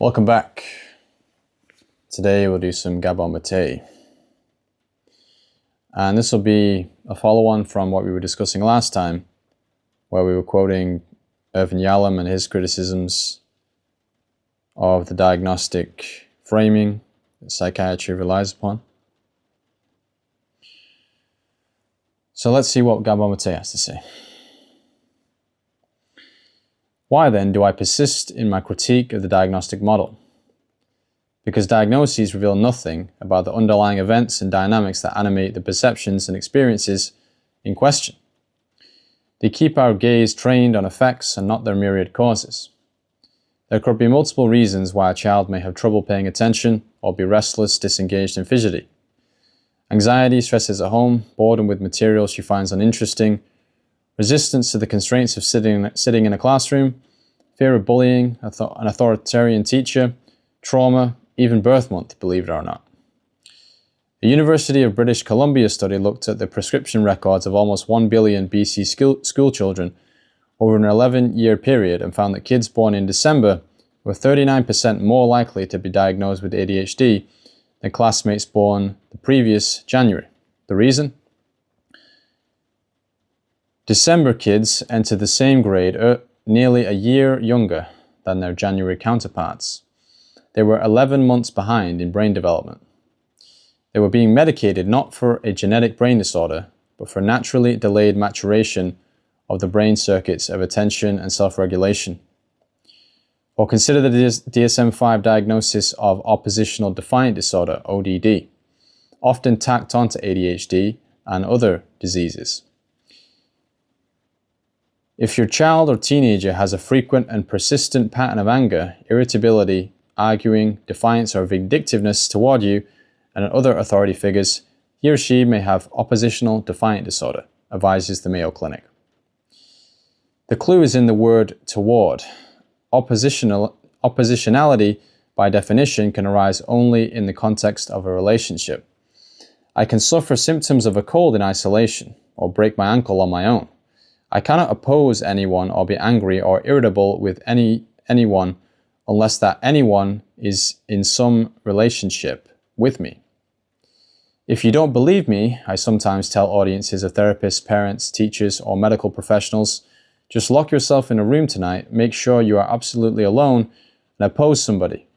Welcome back. Today we'll do some Gabor Maté. And this will be a follow-on from what we were discussing last time, where we were quoting Irvin Yalom and his criticisms of the diagnostic framing that psychiatry relies upon. So let's see what Gabor Maté has to say. Why then do I persist in my critique of the diagnostic model? Because diagnoses reveal nothing about the underlying events and dynamics that animate the perceptions and experiences in question. They keep our gaze trained on effects and not their myriad causes. There could be multiple reasons why a child may have trouble paying attention or be restless, disengaged, and fidgety. Anxiety, stresses at home, boredom with materials she finds uninteresting, resistance to the constraints of sitting in a classroom, fear of bullying, an authoritarian teacher, trauma, even birth month, believe it or not. A University of British Columbia study looked at the prescription records of almost 1 billion BC school children over an 11-year period and found that kids born in December were 39% more likely to be diagnosed with ADHD than classmates born the previous January. The reason? December kids entered the same grade nearly a year younger than their January counterparts. They were 11 months behind in brain development. They were being medicated not for a genetic brain disorder, but for naturally delayed maturation of the brain circuits of attention and self-regulation. Or consider the DSM-5 diagnosis of oppositional defiant disorder, ODD, often tacked onto ADHD and other diseases. If your child or teenager has a frequent and persistent pattern of anger, irritability, arguing, defiance, or vindictiveness toward you and other authority figures, he or she may have oppositional defiant disorder, advises the Mayo Clinic. The clue is in the word toward. Oppositionality, by definition, can arise only in the context of a relationship. I can suffer symptoms of a cold in isolation, or break my ankle on my own. I cannot oppose anyone or be angry or irritable with anyone unless that anyone is in some relationship with me. If you don't believe me, I sometimes tell audiences of therapists, parents, teachers, or medical professionals, just lock yourself in a room tonight, make sure you are absolutely alone, and oppose somebody.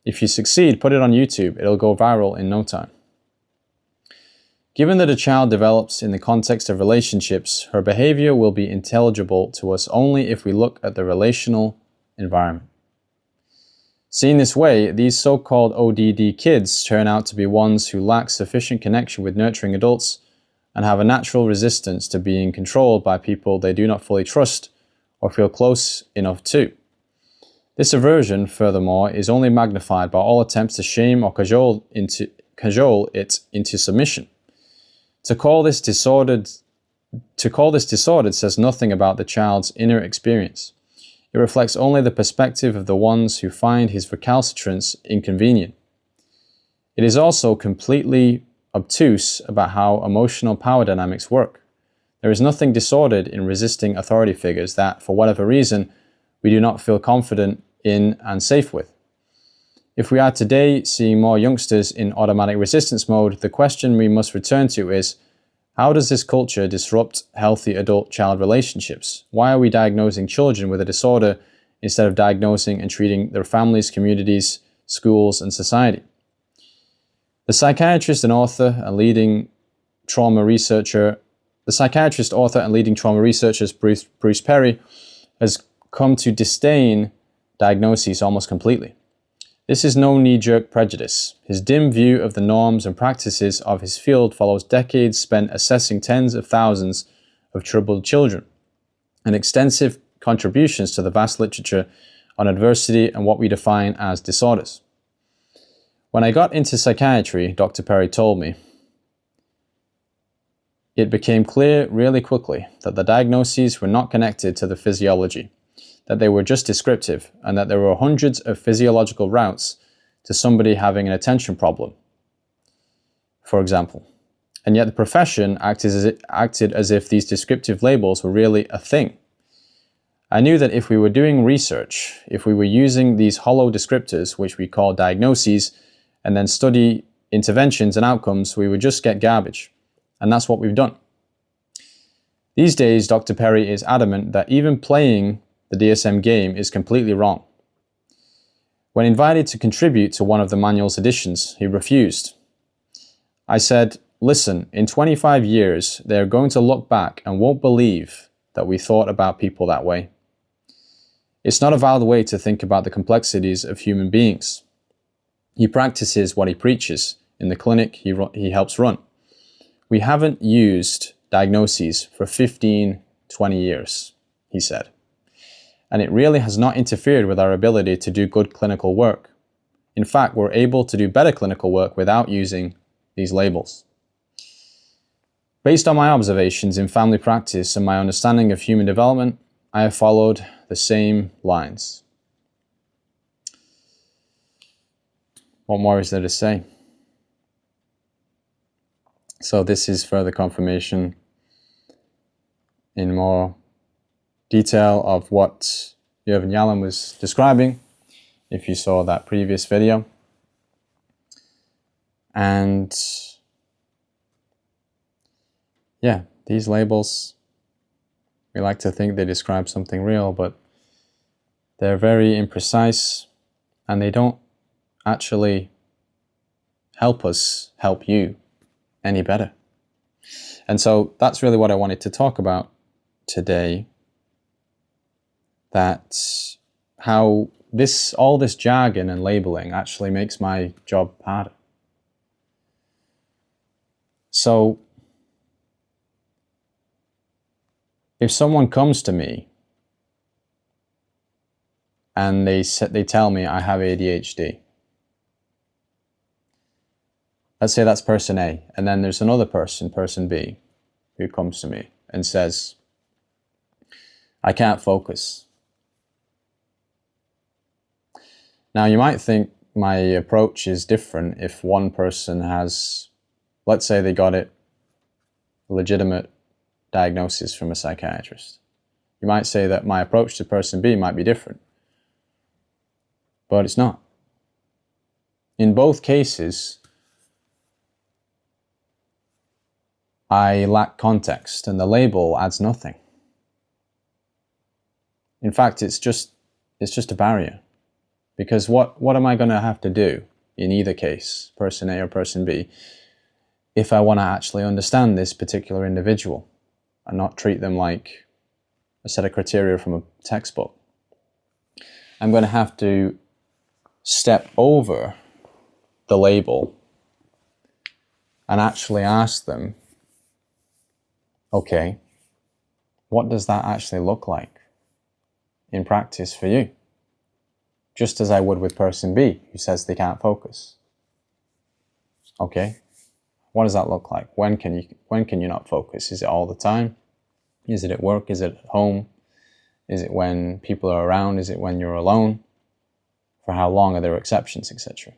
If you succeed, put it on YouTube. It'll go viral in no time. Given that a child develops in the context of relationships, her behavior will be intelligible to us only if we look at the relational environment. Seen this way, these so-called ODD kids turn out to be ones who lack sufficient connection with nurturing adults and have a natural resistance to being controlled by people they do not fully trust or feel close enough to. This aversion, furthermore, is only magnified by all attempts to shame or cajole it into submission. To call this disordered says nothing about the child's inner experience. It reflects only the perspective of the ones who find his recalcitrance inconvenient. It is also completely obtuse about how emotional power dynamics work. There is nothing disordered in resisting authority figures that, for whatever reason, we do not feel confident in and safe with. If we are today seeing more youngsters in automatic resistance mode, the question we must return to is, how does this culture disrupt healthy adult-child relationships? Why are we diagnosing children with a disorder instead of diagnosing and treating their families, communities, schools, and society? The psychiatrist, author, and leading trauma researcher Bruce Perry has come to disdain diagnoses almost completely. This is no knee-jerk prejudice. His dim view of the norms and practices of his field follows decades spent assessing tens of thousands of troubled children and extensive contributions to the vast literature on adversity and what we define as disorders. When I got into psychiatry, Dr. Perry told me, it became clear really quickly that the diagnoses were not connected to the physiology, that they were just descriptive, and that there were hundreds of physiological routes to somebody having an attention problem, for example. And yet the profession acted as if these descriptive labels were really a thing. I knew that if we were doing research, if we were using these hollow descriptors, which we call diagnoses, and then study interventions and outcomes, we would just get garbage. And that's what we've done. These days, Dr. Perry is adamant that even playing the DSM game is completely wrong. When invited to contribute to one of the manual's editions, he refused. I said, listen, in 25 years, they're going to look back and won't believe that we thought about people that way. It's not a valid way to think about the complexities of human beings. He practices what he preaches in the clinic he helps run. We haven't used diagnoses for 15, 20 years, he said. And it really has not interfered with our ability to do good clinical work. In fact, we're able to do better clinical work without using these labels. Based on my observations in family practice and my understanding of human development, I have followed the same lines. What more is there to say? So this is further confirmation in more detail of what Jürgen Yalom was describing, if you saw that previous video. And yeah, these labels, we like to think they describe something real, but they're very imprecise and they don't actually help us help you any better. And so that's really what I wanted to talk about today. That's how all this jargon and labeling actually makes my job harder. So if someone comes to me and they tell me I have ADHD, let's say that's person A, and then there's another person, person B, who comes to me and says, I can't focus. Now, you might think my approach is different if one person has, let's say they got it, legitimate diagnosis from a psychiatrist. You might say that my approach to person B might be different, but it's not. In both cases, I lack context and the label adds nothing. In fact, it's just a barrier. Because what am I going to have to do in either case, person A or person B, if I want to actually understand this particular individual and not treat them like a set of criteria from a textbook? I'm going to have to step over the label and actually ask them, okay, what does that actually look like in practice for you? Just as I would with person B, who says they can't focus. Okay, what does that look like? When can you not focus? Is it all the time? Is it at work? Is it at home? Is it when people are around? Is it when you're alone? For how long? Are there exceptions, etc.?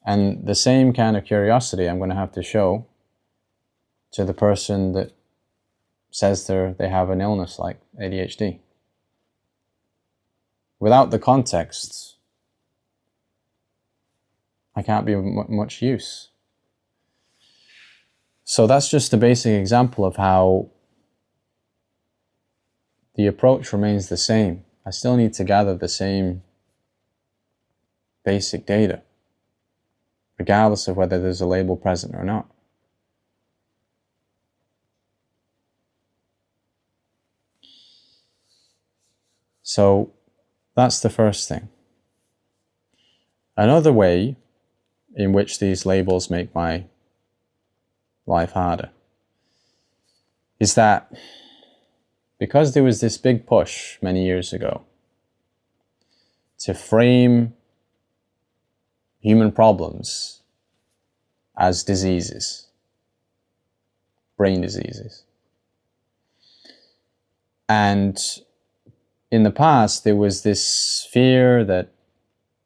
And the same kind of curiosity I'm going to have to show to the person that says they have an illness like ADHD. Without the context, I can't be of much use. So that's just a basic example of how the approach remains the same. I still need to gather the same basic data, regardless of whether there's a label present or not. So that's the first thing. Another way in which these labels make my life harder is that because there was this big push many years ago to frame human problems as diseases, brain diseases. And in the past, there was this fear that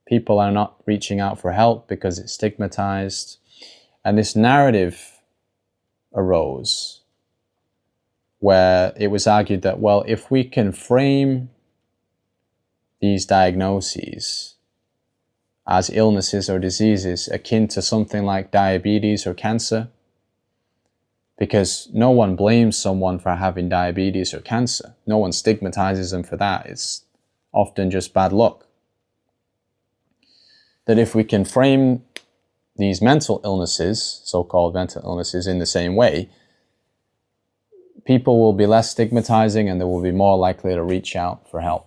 people are not reaching out for help because it's stigmatized. And this narrative arose where it was argued that, well, if we can frame these diagnoses as illnesses or diseases akin to something like diabetes or cancer, because no one blames someone for having diabetes or cancer. No one stigmatizes them for that. It's often just bad luck. That if we can frame these mental illnesses, so-called mental illnesses, in the same way, people will be less stigmatizing and they will be more likely to reach out for help.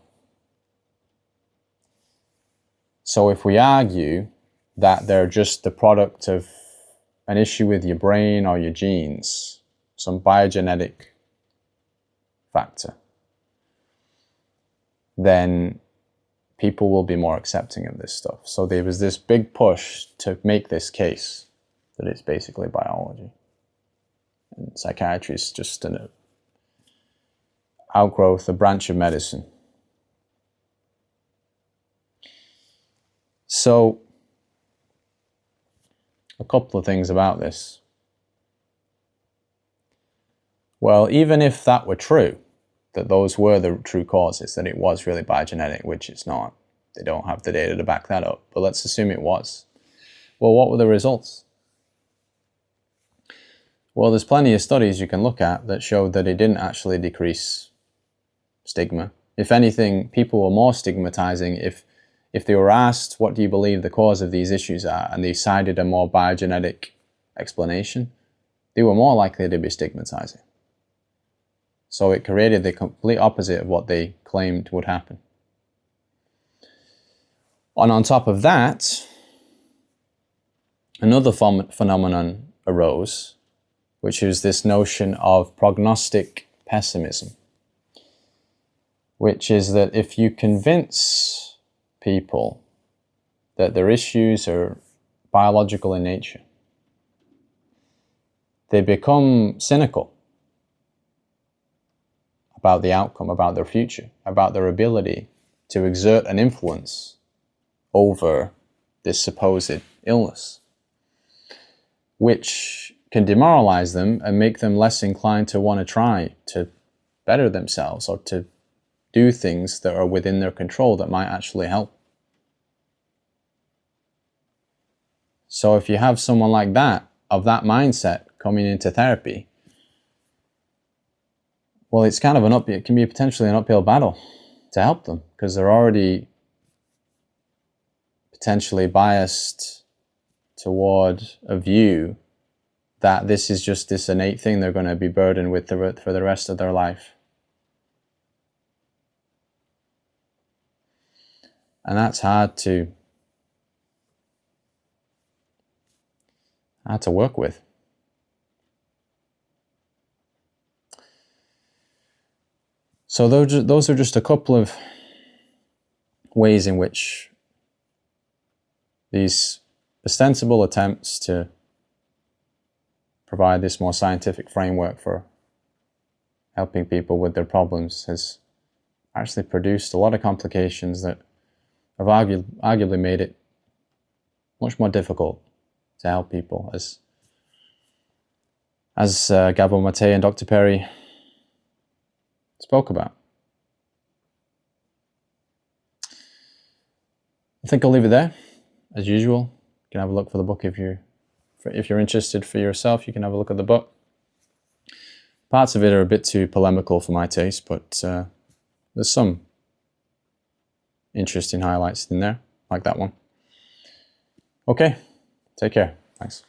So if we argue that they're just the product of an issue with your brain or your genes, some biogenetic factor, then people will be more accepting of this stuff. So there was this big push to make this case that it's basically biology. And psychiatry is just an outgrowth, a branch of medicine. So, a couple of things about this. Well, even if that were true, that those were the true causes, that it was really biogenetic, which it's not. They don't have the data to back that up, but let's assume it was. Well, what were the results? Well, there's plenty of studies you can look at that showed that it didn't actually decrease stigma. If anything, people were more stigmatizing if they were asked, what do you believe the cause of these issues are, and they cited a more biogenetic explanation, they were more likely to be stigmatizing. So it created the complete opposite of what they claimed would happen. And on top of that, another phenomenon arose, which is this notion of prognostic pessimism, which is that if you convince people that their issues are biological in nature, they become cynical about the outcome, about their future, about their ability to exert an influence over this supposed illness, which can demoralize them and make them less inclined to want to try to better themselves or to do things that are within their control that might actually help. So if you have someone like that, of that mindset coming into therapy, well, it's kind of it can be potentially an uphill battle to help them, because they're already potentially biased toward a view that this is just this innate thing they're going to be burdened with for the rest of their life. And that's hard to work with. So those are just a couple of ways in which these ostensible attempts to provide this more scientific framework for helping people with their problems has actually produced a lot of complications that have arguably made it much more difficult to help people, as Gabor Maté and Dr. Perry spoke about. I think I'll leave it there. As usual, you can have a look for the book if you're interested for yourself. You can have a look at the book. Parts of it are a bit too polemical for my taste, but there's some interesting highlights in there, like that one. Okay, take care. Thanks.